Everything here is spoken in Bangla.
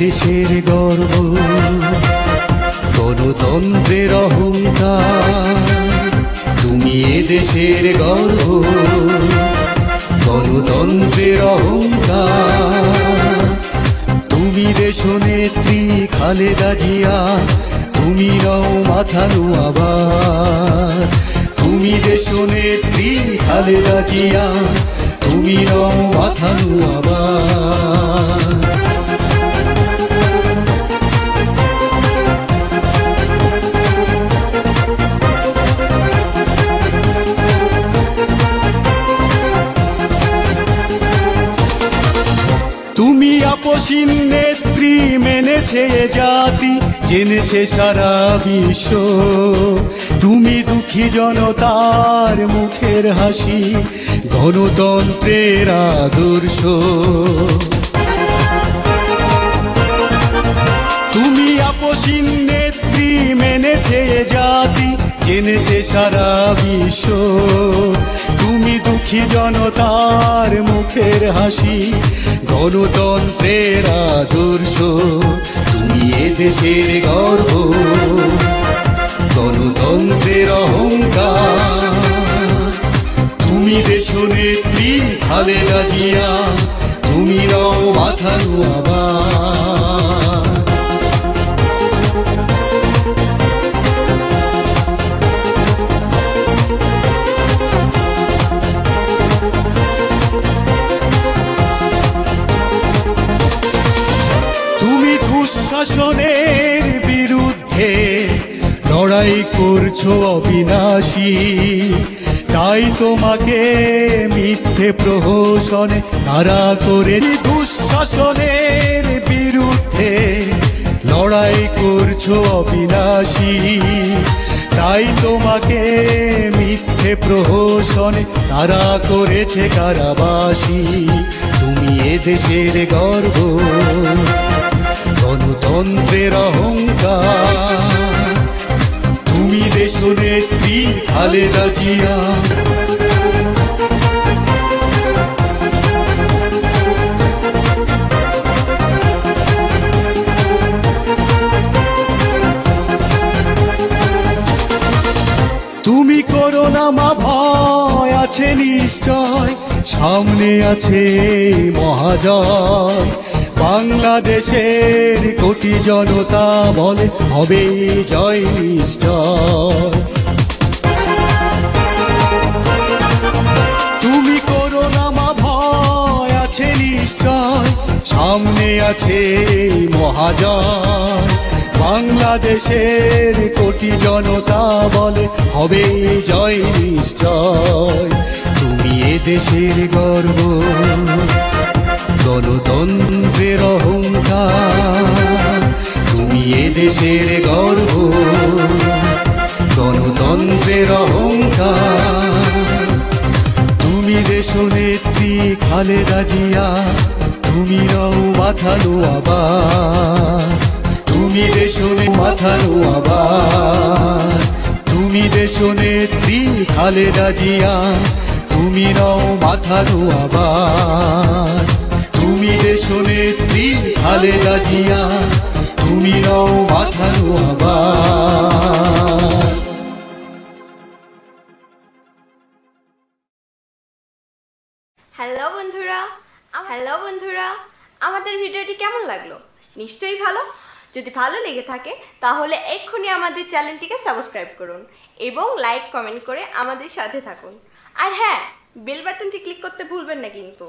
দেশের গর্ব, গণতন্ত্রের অহংকার। তুমি এ দেশের গর্ব, গণতন্ত্রের অহংকার। তুমি দেশনেত্রী খালেদা জিয়া, তুমি নও মাথানো আবার। তুমি দেশনেত্রী খালেদা জিয়া, তুমি নও মাথানো আবার। তুমি আপসীন নেত্রী, মেনেছে জাতি, জেনেছে সারা বিশ্ব। তুমি দুঃখী জনতার মুখের হাসি, গণতন্ত্রের আদর্শ। তুমি আপসীন নেত্রী, মেনেছে জাতি, জেনেছে সারা বিশ্ব। তুমি দুঃখী জনতার মুখের হাসি, গণতন্ত্রের আদর্শ। তুমি এ দেশের গর্ব, গণতন্ত্রের অহংকার। তুমি দেশনেত্রী খালেদা জিয়া, তুমি নও মাথানো আবার। দুঃশাসনের বিরুদ্ধে লড়াই করছো অবিনাশী, তাই তোমাকে মিথ্যে প্রহসনে কারা করে। দুঃশাসনের বিরুদ্ধে লড়াই করছো অবিনাশী, তাই তোমাকে মিথ্যে প্রহসনে কারা করেছে কারাবাসী। তুমি এ দেশের গর্ব, গণতন্ত্রের অহংকার। তুমি দেশনেত্রী খালেদা জিয়া। তুমি করোনা মা ভয় আছে নিশ্চয়, সামনে আছে মহাজয়। বাংলাদেশের কোটি জনতা বলে হবে জয় নিশ্চয়। তুমি করোনা মা ভয় আছে নিশ্চয়, সামনে আছে মহাজয়। বাংলাদেশের কোটি জনতা বলে হবে জয় নিশ্চয়। তুমি এ দেশের গর্ব, গণতন্ত্রের অহংকার। তুমি এ দেশের গর্ব, গণতন্ত্রের অহংকার। তুমি দেশনেত্রী খালেদা জিয়া, তুমি নও মাথানো আবার। তুমি দেশনে মাথানো আবার। তুমি দেশনেত্রী খালেদা জিয়া, তুমি নও মাথানো আবার। তুমি দেশনেত্রী খালেদা জিয়া, তুমি নও মাথানো আবার। হ্যালো বন্ধুরা, আমাদের ভিডিওটি কেমন লাগলো? নিশ্চয়ই ভালো। যদি ভালো লেগে থাকে তাহলে এক্ষুনি আমাদের চ্যানেলটিকে সাবস্ক্রাইব করুন এবং লাইক কমেন্ট করে আমাদের সাথে থাকুন। আর হ্যাঁ, বেল বাটনটি ক্লিক করতে ভুলবেন না কিন্তু।